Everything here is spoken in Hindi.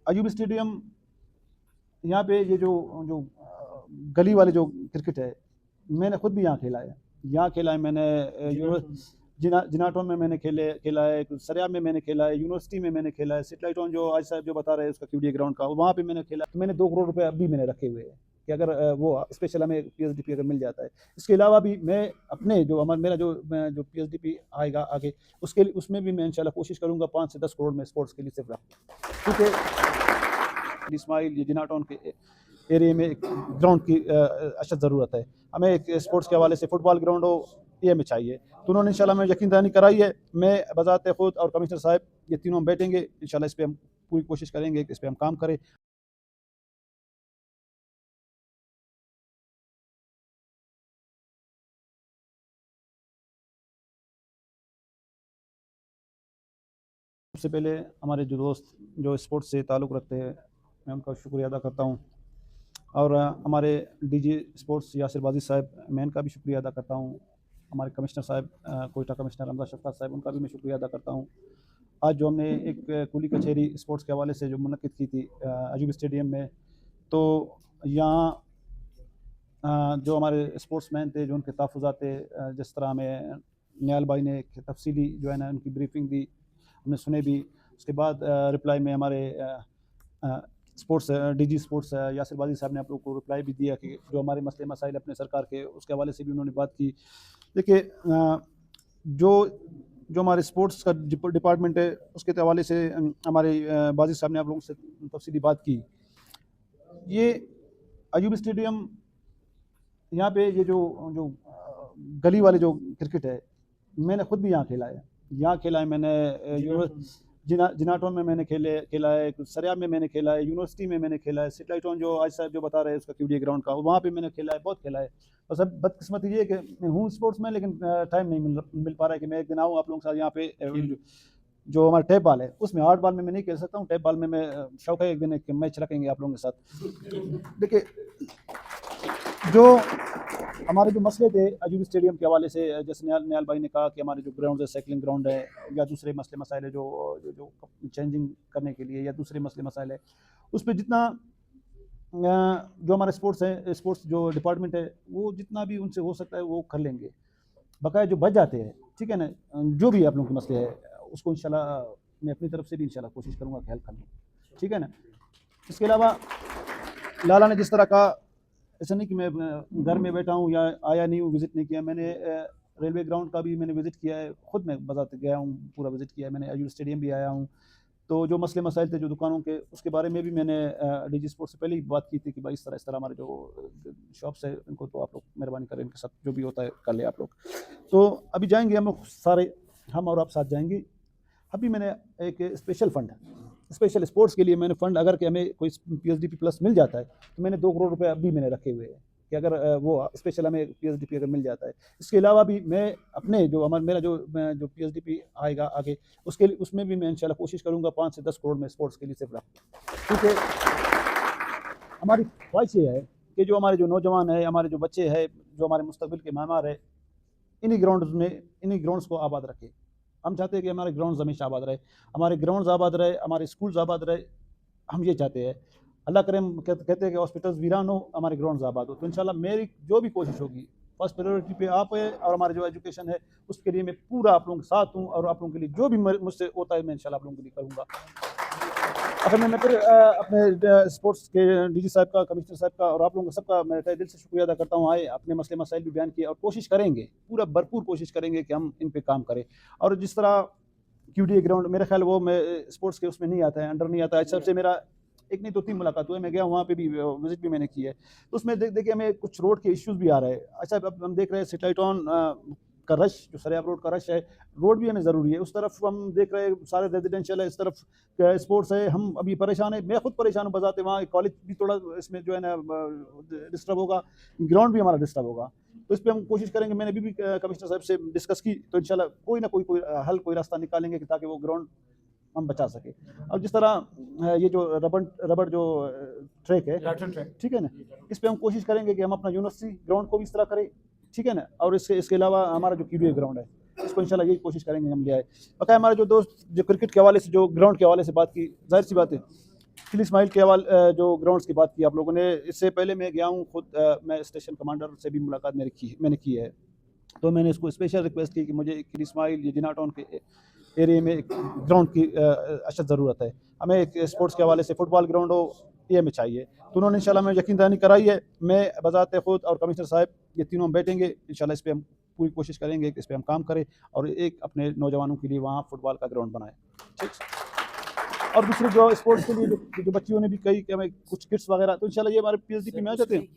अयूब स्टेडियम यहाँ पे ये जो जो गली वाले जो क्रिकेट है, मैंने खुद भी यहाँ खेला है। यहाँ खेला है मैंने जिनाटोन में मैंने खेला है, सरिया में मैंने खेला है, यूनिवर्सिटी में मैंने खेला है, सेटेलाइटोन जो आज साहब जो बता रहे हैं उसका क्यूडी ग्राउंड का, वहाँ पे मैंने खेला। तो मैंने 2 करोड़ रुपए अभी मैंने रखे हुए हैं कि अगर वो स्पेशल हमें पीएचडीपी अगर मिल जाता है। इसके अलावा भी मैं अपने जो मेरा जो पीएचडीपी आएगा आगे, उसके लिए उसमें भी मैं इंशाल्लाह कोशिश करूँगा 5 से 10 करोड़ में स्पोर्ट्स के लिए सिर्फ रखूँ, क्योंकि इस्माइल ये जिनाटोन के एरिया में एक ग्राउंड की अशद ज़रूरत है। हमें एक स्पोर्ट्स के हवाले से फुटबॉल ग्राउंड हो, ये हमें चाहिए। तो उन्होंने इंशाल्लाह हमें यकीन दहानी कराई है। मैं बज़ाते खुद और कमिश्नर साहब ये तीनों हम बैठेंगे, इंशाल्लाह इस पे हम पूरी कोशिश करेंगे कि इस पे हम काम करें। सबसे पहले हमारे जो दोस्त जो स्पोर्ट्स से ताल्लुक़ रखते हैं, मैं उनका शुक्रिया अदा करता हूँ। और हमारे डीजी स्पोर्ट्स यासिर बाजी साहब, मैं इनका भी शुक्रिया अदा करता हूँ। हमारे कमिश्नर साहब कोयटा कमिश्नर हमजा शफ़क़त साहब, उनका भी मैं शुक्रिया अदा करता हूँ। आज जो हमने एक कुली कचहरी स्पोर्ट्स के हवाले से जो मुनक़िद की थी अयूब स्टेडियम में, तो यहाँ जो हमारे स्पोर्ट्समैन थे, जो उनके तहफ़्फ़ुज़ात थे, जिस तरह हमें निहाल भाई ने एक तफ़सीली जो है ना उनकी ब्रीफिंग दी, हमने सुने भी। उसके बाद रिप्लाई में हमारे स्पोर्ट्स डीजी स्पोर्ट्स यासिर बाजी साहब ने आप लोगों को रिप्लाई भी दिया कि जो हमारे मसले मसाइल अपने सरकार के, उसके हवाले से भी उन्होंने बात की। देखिए जो जो हमारे स्पोर्ट्स का डिपार्टमेंट है, उसके हवाले से हमारे बाजी साहब ने आप लोगों से तफसीली बात की। ये अयूब स्टेडियम यहाँ पे ये जो जो गली वाले जो क्रिकेट है, मैंने खुद भी यहाँ खेला है। यहाँ खेला है मैंने जिनाटोन में मैंने खेला है, सरिया में मैंने खेला है, यूनिवर्सिटी में मैंने खेला है, सेटेलाइटोन जो आज साहब जो बता रहे हैं उसका क्यूडी ग्राउंड का, वहाँ पे मैंने खेला है, बहुत खेला है। बस अब बदकिस्मती ये है कि मैं हूँ स्पोर्ट्स में, लेकिन टाइम नहीं मिल पा रहा है कि मैं एक दिन आऊँ आप लोगों के साथ यहाँ पे। जो हमारा टैप बॉल है उसमें 8 बॉल में मैं नहीं खेल सकता हूँ, टैप बॉल में मैं शौक है एक दिन एक मैच रखेंगे आप लोगों के साथ। देखिए जो हमारे जो मसले थे अयूब स्टेडियम के हवाले से, जैसे निहाल भाई ने कहा कि हमारे जो ग्राउंड है, साइकिलिंग ग्राउंड है, या दूसरे मसले मसाइल है जो जो, जो चेंजिंग करने के लिए, या दूसरे मसले मसाइल है, उस पर जितना जो हमारे स्पोर्ट्स है, स्पोर्ट्स जो डिपार्टमेंट है, वो जितना भी उनसे हो सकता है वो कर लेंगे। बकाया जो बच जाते हैं, ठीक है ना, जो भी आप लोगों के मसले है, उसको इंशाल्लाह मैं अपनी तरफ से भी इंशाल्लाह कोशिश करूँगा कि हेल्प कर लूँ, ठीक है ना। इसके अलावा लाला ने जिस तरह का, ऐसा नहीं कि मैं घर में बैठा हूँ या आया नहीं हूँ, विज़िट नहीं किया। मैंने रेलवे ग्राउंड का भी मैंने विज़िट किया है, खुद मैं बज़ाते गया हूँ, पूरा विज़िट किया है मैंने। अयूब स्टेडियम भी आया हूँ। तो जो मसले मसाइल थे जो दुकानों के, उसके बारे में भी मैंने डीजी स्पोर्ट्स से पहले ही बात की थी कि भाई इस तरह हमारे जो शॉप्स है, इनको तो आप लोग मेहरबानी करें, इनके साथ जो भी होता है कर ले आप लोग। तो अभी जाएंगे हम लोग सारे, हम और आप साथ जाएंगे। अभी मैंने एक स्पेशल स्पोर्ट्स के लिए मैंने फ़ंड, अगर कि हमें कोई पीएचडीपी प्लस मिल जाता है, तो मैंने 2 करोड़ रुपए अभी मैंने रखे हुए हैं कि अगर वो स्पेशल हमें पीएचडीपी अगर मिल जाता है। इसके अलावा भी मैं अपने जो मेरा जो पीएचडीपी आएगा आगे, उसके लिए उसमें भी मैं इंशाल्लाह कोशिश करूँगा 5 से 10 करोड़ में स्पोर्ट्स के लिए सिर्फ रखूँ, क्योंकि हमारी ख्वाहिश ये है कि जो हमारे जो नौजवान है, हमारे जो बच्चे हैं, जो हमारे मुस्तकबिल के मामार है, इन्हीं ग्राउंड्स को आबाद रखें। हम चाहते हैं कि हमारे ग्राउंड्स हमेशा आबाद रहे, हमारे ग्राउंड्स आबाद रहे, हमारे स्कूल्स आबाद रहे, हम ये चाहते हैं। अल्लाह करे, हम कहते हैं कि हॉस्पिटल्स वीरान हो, हमारे ग्राउंड्स आबाद हो। तो इंशाल्लाह मेरी जो भी कोशिश होगी, फर्स्ट प्रायोरिटी पे आप है, और हमारे जो एजुकेशन है उसके लिए मैं पूरा आप लोगों के साथ हूँ, और आप लोगों के लिए जो भी मुझसे होता है मैं इंशाल्लाह आप लोगों के लिए करूँगा। आखिर में मैं फिर अपने स्पोर्ट्स के डीजी साहब का, कमिश्नर साहब का, और आप लोगों का सबका मैं तहे दिल से शुक्रिया अदा करता हूँ। आए, अपने मसले मसाइल भी बयान किए, और कोशिश करेंगे, पूरा भरपूर कोशिश करेंगे कि हम इन पे काम करें। और जिस तरह क्यूडी ग्राउंड, मेरा ख्याल वो मैं स्पोर्ट्स के उसमें नहीं आता है, अंडर नहीं आता है। सबसे मेरा एक नहीं तो 3 मुलाकात हुई है, मैं गया वहाँ पे भी विजिट भी मैंने की है। तो उसमें देखिए हमें कुछ रोड के इश्यूज़ भी आ रहे हैं। अच्छा, अब हम देख रहे हैं सेटेलाइट ऑन का रश, जो सरियाब रोड का रश है, रोड भी हमें ज़रूरी है। उस तरफ हम देख रहे हैं सारे रेजिडेंशियल है, इस तरफ स्पोर्ट्स है, हम अभी परेशान है। मैं खुद परेशान हूँ, बजाते वहाँ कॉलेज भी थोड़ा इसमें जो है ना डिस्टर्ब होगा, ग्राउंड भी हमारा डिस्टर्ब होगा। तो इस पर हम कोशिश करेंगे। मैंने भी कमिश्नर साहब से डिस्कस की, तो इंशाल्लाह कोई ना कोई हल, कोई रास्ता निकालेंगे कि ताकि वो ग्राउंड हम बचा सके। और जिस तरह ये जो रबड़ जो ट्रैक है, ठीक है ना, इस पर हम कोशिश करेंगे कि हम अपना यूनिवर्सिटी ग्राउंड को भी इस तरह करें, ठीक है ना। और इसके अलावा हमारा जो क्यूडी ग्राउंड है, इसको इंशाल्लाह यही कोशिश करेंगे हम ले आए। बकाया हमारे जो दोस्त जो क्रिकेट के हवाले से, जो ग्राउंड के हवाले से बात की, जाहिर सी बात है किल इस्माइल के जो ग्राउंड्स की बात की आप लोगों ने, इससे पहले मैं गया हूँ खुद, मैं स्टेशन कमांडर से भी मुलाकात मैंने की है। तो मैंने इसको स्पेशल रिक्वेस्ट की कि मुझे किल इस्माइल ये जिना टाउन के एरिया में एक ग्राउंड की अशद ज़रूरत है। हमें एक स्पोर्ट्स के हवाले से फुटबॉल ग्राउंड हो, ये हमें चाहिए। तो उन्होंने इंशाल्लाह में यकीन दहानी कराई है। मैं बज़ात खुद और कमिश्नर साहब ये तीनों हम बैठेंगे, इंशाल्लाह इस पे हम पूरी कोशिश करेंगे कि इस पे हम काम करें और एक अपने नौजवानों के लिए वहाँ फुटबॉल का ग्राउंड बनाएँ। ठीक। और दूसरे जो स्पोर्ट्स के लिए जो बच्चियों ने भी कही कि हमें कुछ किट्स वगैरह, तो इंशाल्लाह ये हमारे पीएसडीपी में आ जाते हैं।